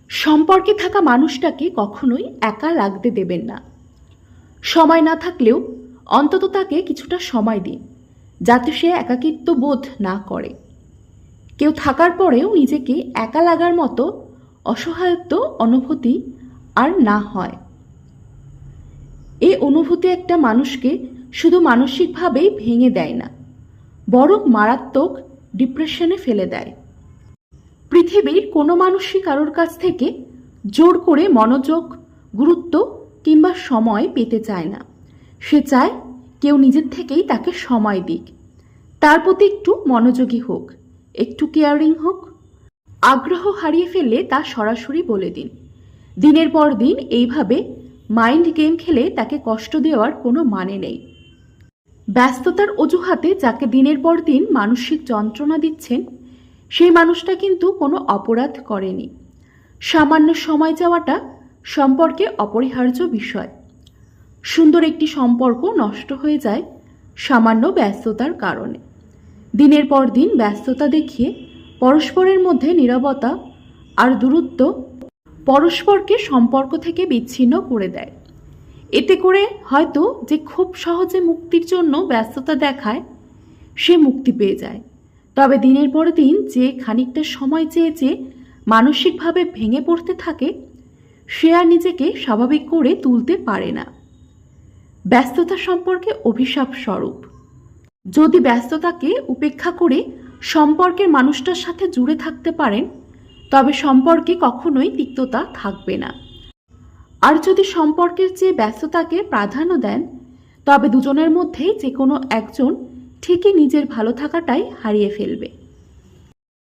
সম্পর্কে থাকা মানুষটাকে কখনোই একা লাগতে দেবেন না। সময় না থাকলেও অন্তত তাকে কিছুটা সময় দিন, যাতে সে একাকিত্ব বোধ না করে। কেউ থাকার পরেও নিজেকে একা লাগার মতো অসহায়ত্ব অনুভূতি আর না হয়। এই অনুভূতি একটা মানুষকে শুধু মানসিকভাবেই ভেঙে দেয় না, বরং মারাত্মক ডিপ্রেশনে ফেলে দেয়। পৃথিবীর কোনো মানুষই কারোর কাছ থেকে জোর করে মনোযোগ, গুরুত্ব কিংবা সময় পেতে চায় না। সে চায় কেউ নিজের থেকেই তাকে সময় দিক, তার প্রতি একটু মনোযোগী হোক, একটু কেয়ারিং হোক। আগ্রহ হারিয়ে ফেললে তা সরাসরি বলে দিন। দিনের পর দিন এইভাবে মাইন্ড গেম খেলে তাকে কষ্ট দেওয়ার কোনো মানে নেই। ব্যস্ততার অজুহাতে যাকে দিনের পর দিন মানসিক যন্ত্রণা দিচ্ছেন, সেই মানুষটা কিন্তু কোনো অপরাধ করেনি। সামান্য সময় চাওয়াটা সম্পর্কে অপরিহার্য বিষয়। সুন্দর একটি সম্পর্ক নষ্ট হয়ে যায় সামান্য ব্যস্ততার কারণে। দিনের পর দিন ব্যস্ততা দেখিয়ে পরস্পরের মধ্যে নীরবতা আর দূরত্ব পরস্পরকে সম্পর্ক থেকে বিচ্ছিন্ন করে দেয়। এতে করে হয়তো যে খুব সহজে মুক্তির জন্য ব্যস্ততা দেখায়, সে মুক্তি পেয়ে যায়। তবে দিনের পর দিন যে খানিকটা সময় চেয়ে চেয়ে মানসিকভাবে ভেঙে পড়তে থাকে, সে আর নিজেকে স্বাভাবিক করে তুলতে পারে না। ব্যস্ততা সম্পর্কে অভিশাপ স্বরূপ। যদি ব্যস্ততাকে উপেক্ষা করে সম্পর্কের মানুষটার সাথে জুড়ে থাকতে পারেন, তবে সম্পর্কে কখনোই তিক্ততা থাকবে না। আর যদি সম্পর্কের চেয়ে ব্যস্ততাকে প্রাধান্য দেন, তবে দুজনের মধ্যেই যে কোনো একজন ঠিকই নিজের ভালো থাকাটাই হারিয়ে ফেলবে।